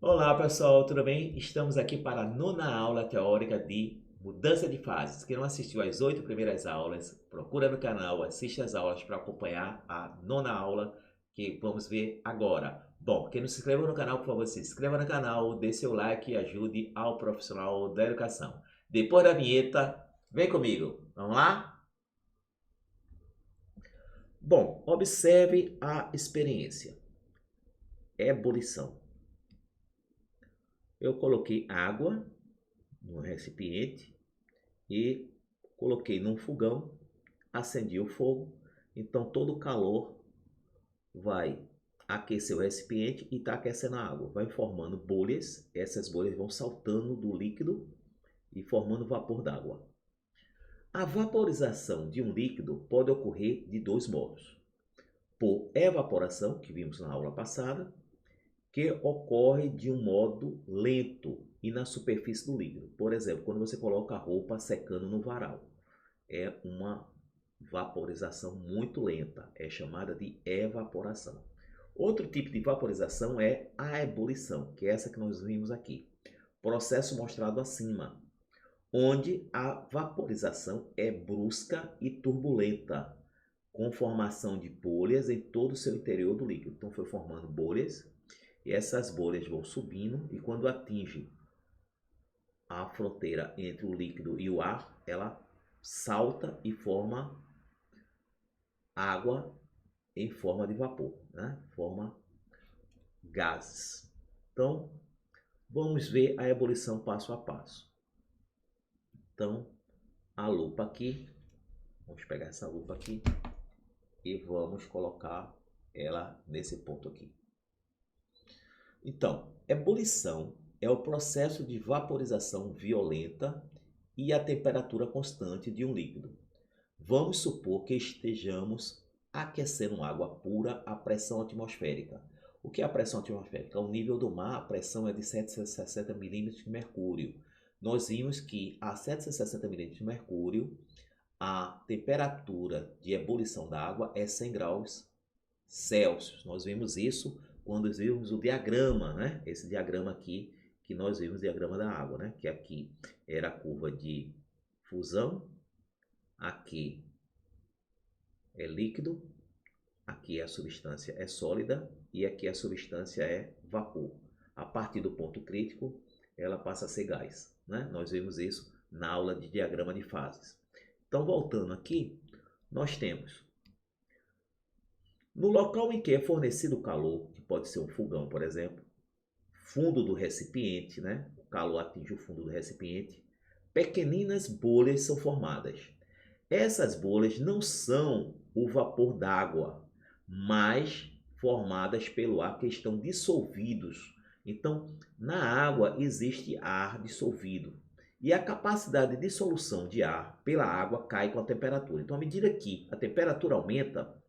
Olá pessoal, tudo bem? Estamos aqui para a nona aula teórica de mudança de fases. Quem não assistiu às 8 primeiras aulas, procura no canal, assiste as aulas para acompanhar a nona aula que vamos ver agora. Bom, quem não se inscreveu no canal, por favor, se inscreva no canal, dê seu like e ajude ao profissional da educação. Depois da vinheta, vem comigo. Vamos lá? Bom, observe a experiência. Ebulição. Eu coloquei água no recipiente e coloquei num fogão, acendi o fogo, então todo o calor vai aquecer o recipiente e está aquecendo a água. Vai formando bolhas, essas bolhas vão saltando do líquido e formando vapor d'água. A vaporização de um líquido pode ocorrer de dois modos. Por evaporação, que vimos na aula passada, que ocorre de um modo lento e na superfície do líquido. Por exemplo, quando você coloca a roupa secando no varal. É uma vaporização muito lenta, é chamada de evaporação. Outro tipo de vaporização é a ebulição, que é essa que nós vimos aqui. Processo mostrado acima, onde a vaporização é brusca e turbulenta, com formação de bolhas em todo o seu interior do líquido. Então foi formando bolhas, e essas bolhas vão subindo, e quando atinge a fronteira entre o líquido e o ar, ela salta e forma água em forma de vapor, né? Forma gases. Então, vamos ver a ebulição passo a passo. Então, a lupa aqui, vamos pegar essa lupa aqui e vamos colocar ela nesse ponto aqui. Então, ebulição é o processo de vaporização violenta e a temperatura constante de um líquido. Vamos supor que estejamos aquecendo água pura à pressão atmosférica. O que é a pressão atmosférica? Ao nível do mar, a pressão é de 760 milímetros de mercúrio. Nós vimos que a 760 milímetros de mercúrio, a temperatura de ebulição da água é 100 graus Celsius. Nós vimos isso quando vimos o diagrama, né? Esse diagrama aqui, que nós vimos o diagrama da água, né? Que aqui era a curva de fusão, aqui é líquido, aqui a substância é sólida e aqui a substância é vapor. A partir do ponto crítico, ela passa a ser gás, né? Nós vimos isso na aula de diagrama de fases. Então, voltando aqui, nós temos no local em que é fornecido o calor, que pode ser um fogão, por exemplo, fundo do recipiente, né? O calor atinge o fundo do recipiente, pequeninas bolhas são formadas. Essas bolhas não são o vapor d'água, mas formadas pelo ar que estão dissolvidos. Então, na água existe ar dissolvido. E a capacidade de dissolução de ar pela água cai com a temperatura. Então, à medida que a temperatura aumenta,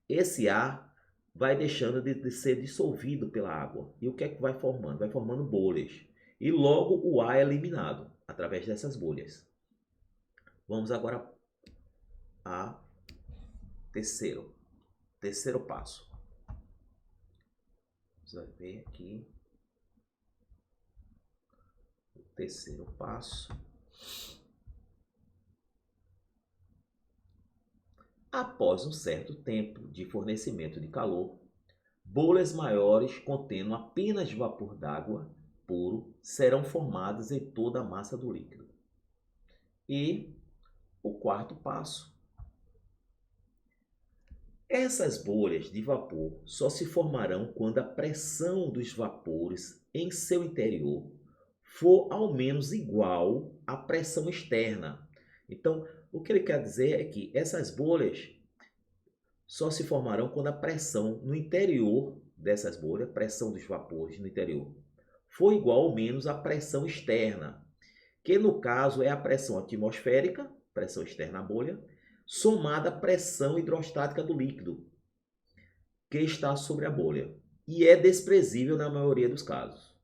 esse ar vai deixando de ser dissolvido pela água. E o que é que vai formando? Vai formando bolhas. E logo o ar é eliminado através dessas bolhas. Vamos agora a terceiro passo. Você vai ver aqui o terceiro passo. Após um certo tempo de fornecimento de calor, bolhas maiores contendo apenas vapor d'água puro serão formadas em toda a massa do líquido. E o quarto passo. Essas bolhas de vapor só se formarão quando a pressão dos vapores em seu interior for ao menos igual à pressão externa. Então, o que ele quer dizer é que essas bolhas só se formarão quando a pressão no interior dessas bolhas, a pressão dos vapores no interior, for igual ao menos à pressão externa, que no caso é a pressão atmosférica, pressão externa à bolha, somada à pressão hidrostática do líquido que está sobre a bolha, e é desprezível na maioria dos casos.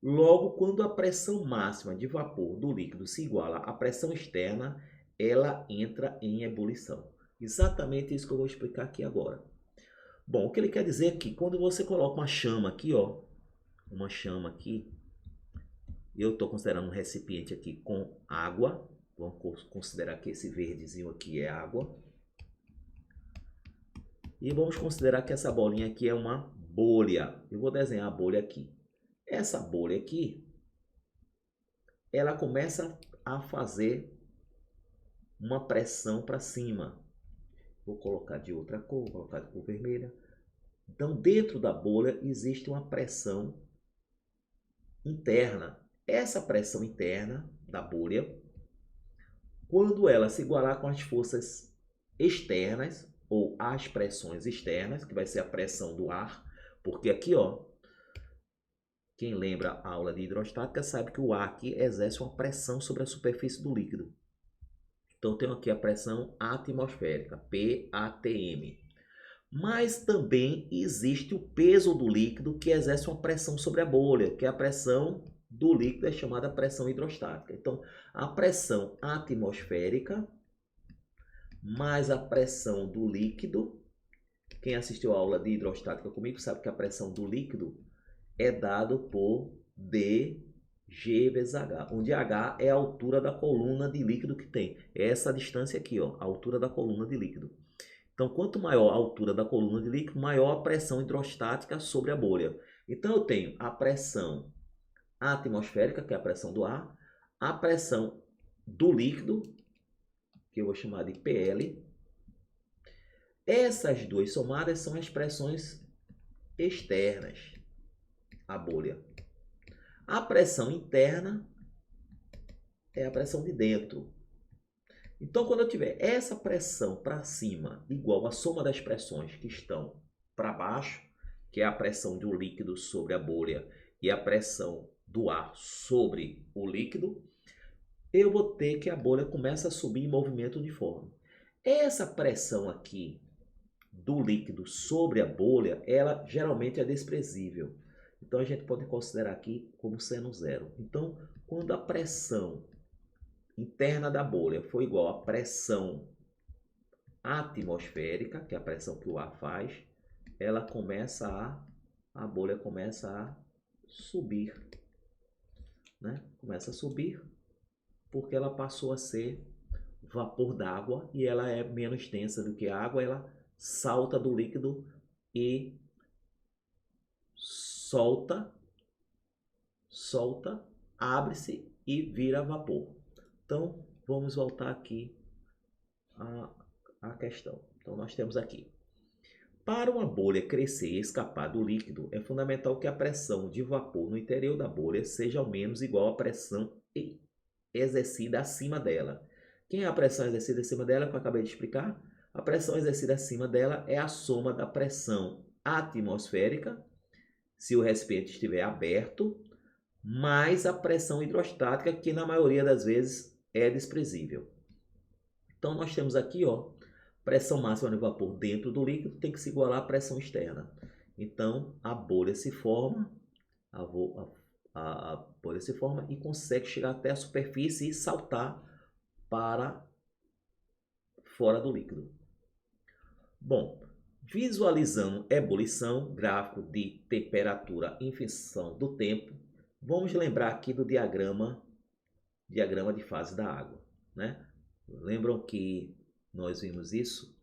Logo, quando a pressão máxima de vapor do líquido se iguala à pressão externa, ela entra em ebulição. Exatamente isso que eu vou explicar aqui agora. Bom, o que ele quer dizer é que quando você coloca uma chama aqui, ó, uma chama aqui. Eu estou considerando um recipiente aqui com água. Vamos considerar que esse verdezinho aqui é água. E vamos considerar que essa bolinha aqui é uma bolha. Eu vou desenhar a bolha aqui. Essa bolha aqui, ela começa a fazer uma pressão para cima. Vou colocar de outra cor, vou colocar de cor vermelha. Então, dentro da bolha existe uma pressão interna. Essa pressão interna da bolha, quando ela se igualar com as forças externas, ou as pressões externas, que vai ser a pressão do ar, porque aqui, ó, quem lembra a aula de hidrostática sabe que o ar aqui exerce uma pressão sobre a superfície do líquido. Então, eu tenho aqui a pressão atmosférica, PATM. Mas também existe o peso do líquido que exerce uma pressão sobre a bolha, que é a pressão do líquido, é chamada pressão hidrostática. Então, a pressão atmosférica mais a pressão do líquido. Quem assistiu a aula de hidrostática comigo sabe que a pressão do líquido é dado por dG vezes H, onde H é a altura da coluna de líquido que tem. É essa distância aqui, ó, a altura da coluna de líquido. Então, quanto maior a altura da coluna de líquido, maior a pressão hidrostática sobre a bolha. Então, eu tenho a pressão atmosférica, que é a pressão do ar, a pressão do líquido, que eu vou chamar de PL. Essas duas somadas são as pressões externas à bolha. A pressão interna é a pressão de dentro. Então, quando eu tiver essa pressão para cima igual à soma das pressões que estão para baixo, que é a pressão do líquido sobre a bolha e a pressão do ar sobre o líquido, eu vou ter que a bolha começa a subir em movimento uniforme. Essa pressão aqui do líquido sobre a bolha, ela geralmente é desprezível. Então, a gente pode considerar aqui como sendo zero. Então, quando a pressão interna da bolha for igual à pressão atmosférica, que é a pressão que o ar faz, ela começa a bolha começa a subir, né? Começa a subir porque ela passou a ser vapor d'água e ela é menos densa do que a água, ela salta do líquido e solta, abre-se e vira vapor. Então, vamos voltar aqui à questão. Então, nós temos aqui. Para uma bolha crescer e escapar do líquido, é fundamental que a pressão de vapor no interior da bolha seja ao menos igual à pressão exercida acima dela. Quem é a pressão exercida acima dela, que eu acabei de explicar? A pressão exercida acima dela é a soma da pressão atmosférica, se o recipiente estiver aberto, mais a pressão hidrostática, que na maioria das vezes é desprezível. Então, nós temos aqui, ó, pressão máxima de vapor dentro do líquido tem que se igualar à pressão externa. Então, a bolha se forma, a bolha se forma e consegue chegar até a superfície e saltar para fora do líquido. Bom, visualizando ebulição, gráfico de temperatura em função do tempo, vamos lembrar aqui do diagrama de fase da água, né? Lembram que nós vimos isso?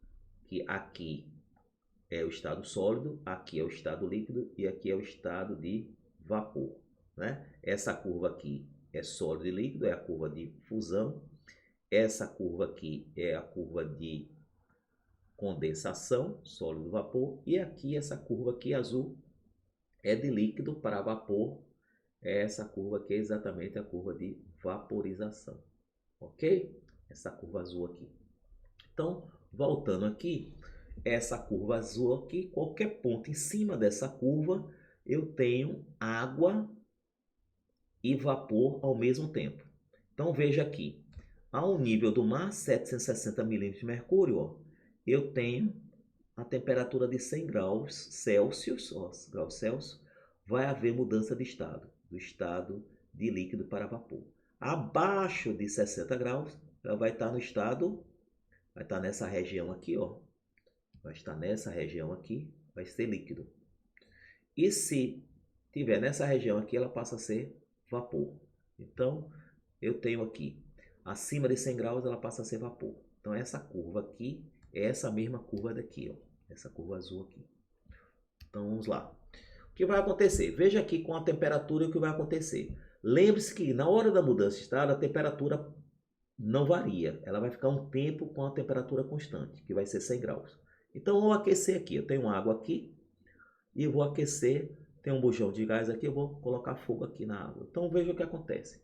Que aqui é o estado sólido, aqui é o estado líquido e aqui é o estado de vapor, né? Essa curva aqui é sólido e líquido, é a curva de fusão. Essa curva aqui é a curva de condensação, sólido vapor. E aqui, essa curva aqui azul é de líquido para vapor. Essa curva aqui é exatamente a curva de vaporização, ok? Essa curva azul aqui. Então, voltando aqui, essa curva azul aqui, qualquer ponto em cima dessa curva, eu tenho água e vapor ao mesmo tempo. Então, veja aqui, ao nível do mar, 760 milímetros de mercúrio, ó, eu tenho a temperatura de 100 graus Celsius, ó, graus Celsius, vai haver mudança de estado, do estado de líquido para vapor. Abaixo de 60 graus, ela vai estar no estado, vai estar nessa região aqui, ó, vai estar nessa região aqui, vai ser líquido. E se tiver nessa região aqui, ela passa a ser vapor. Então, eu tenho aqui, acima de 100 graus, ela passa a ser vapor. Então, essa curva aqui é essa mesma curva daqui, ó. Essa curva azul aqui. Então, vamos lá. O que vai acontecer? Veja aqui com a temperatura o que vai acontecer. Lembre-se que na hora da mudança de estado, a temperatura não varia. Ela vai ficar um tempo com a temperatura constante, que vai ser 100 graus. Então, eu vou aquecer aqui. Eu tenho água aqui e eu vou aquecer. Tem um bujão de gás aqui, eu vou colocar fogo aqui na água. Então, veja o que acontece.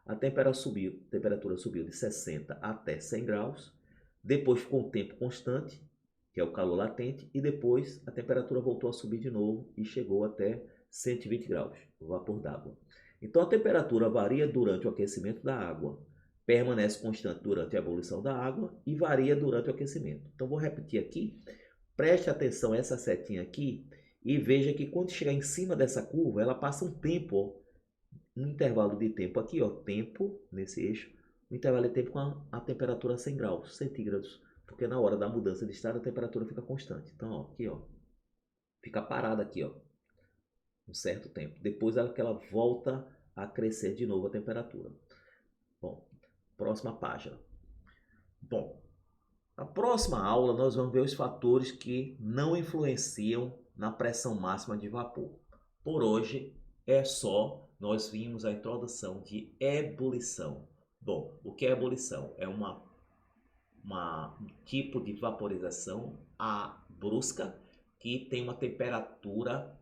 A temperatura subiu de 60 até 100 graus. Depois ficou um tempo constante, que é o calor latente, e depois a temperatura voltou a subir de novo e chegou até 120 graus, o vapor d'água. Então a temperatura varia durante o aquecimento da água, permanece constante durante a ebulição da água e varia durante o aquecimento. Então vou repetir aqui, preste atenção a essa setinha aqui e veja que quando chegar em cima dessa curva, ela passa um tempo, ó, um intervalo de tempo aqui, ó, tempo nesse eixo, um intervalo de tempo com a temperatura a 100 graus centígrados, porque na hora da mudança de estado a temperatura fica constante. Então, ó, aqui, ó, fica parada aqui, ó, um certo tempo. Depois ela volta a crescer de novo a temperatura. Bom, próxima página. Bom, na próxima aula nós vamos ver os fatores que não influenciam na pressão máxima de vapor. Por hoje é só. Nós vimos a introdução de ebulição. Bom, o que é ebulição? É um tipo de vaporização brusca que tem uma temperatura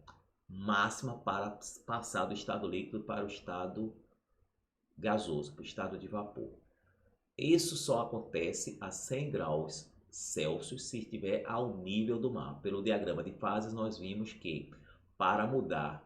máxima para passar do estado líquido para o estado gasoso, para o estado de vapor. Isso só acontece a 100 graus Celsius se estiver ao nível do mar. Pelo diagrama de fases, nós vimos que para mudar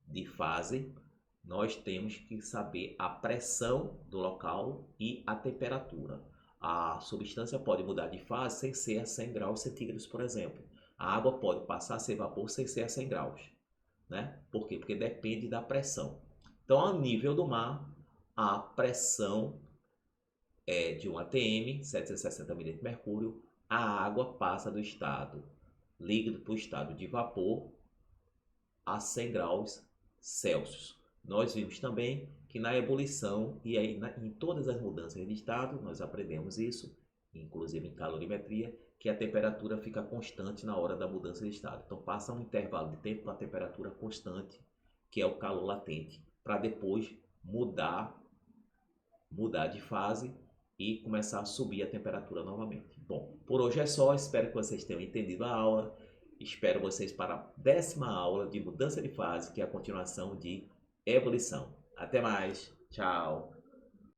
de fase, nós temos que saber a pressão do local e a temperatura. A substância pode mudar de fase sem ser a 100 graus centígrados, por exemplo. A água pode passar a ser vapor sem ser a 100 graus. Né? Por quê? Porque depende da pressão. Então, ao nível do mar, a pressão é de 1 atm, 760 milímetros de mercúrio. A água passa do estado líquido para o estado de vapor a 100 graus Celsius. Nós vimos também que na ebulição e aí em todas as mudanças de estado, nós aprendemos isso, inclusive em calorimetria, que a temperatura fica constante na hora da mudança de estado. Então passa um intervalo de tempo com a temperatura constante, que é o calor latente, para depois mudar de fase e começar a subir a temperatura novamente. Bom, por hoje é só, espero que vocês tenham entendido a aula. Espero vocês para a 10ª aula de mudança de fase, que é a continuação de ebulição. Até mais, tchau!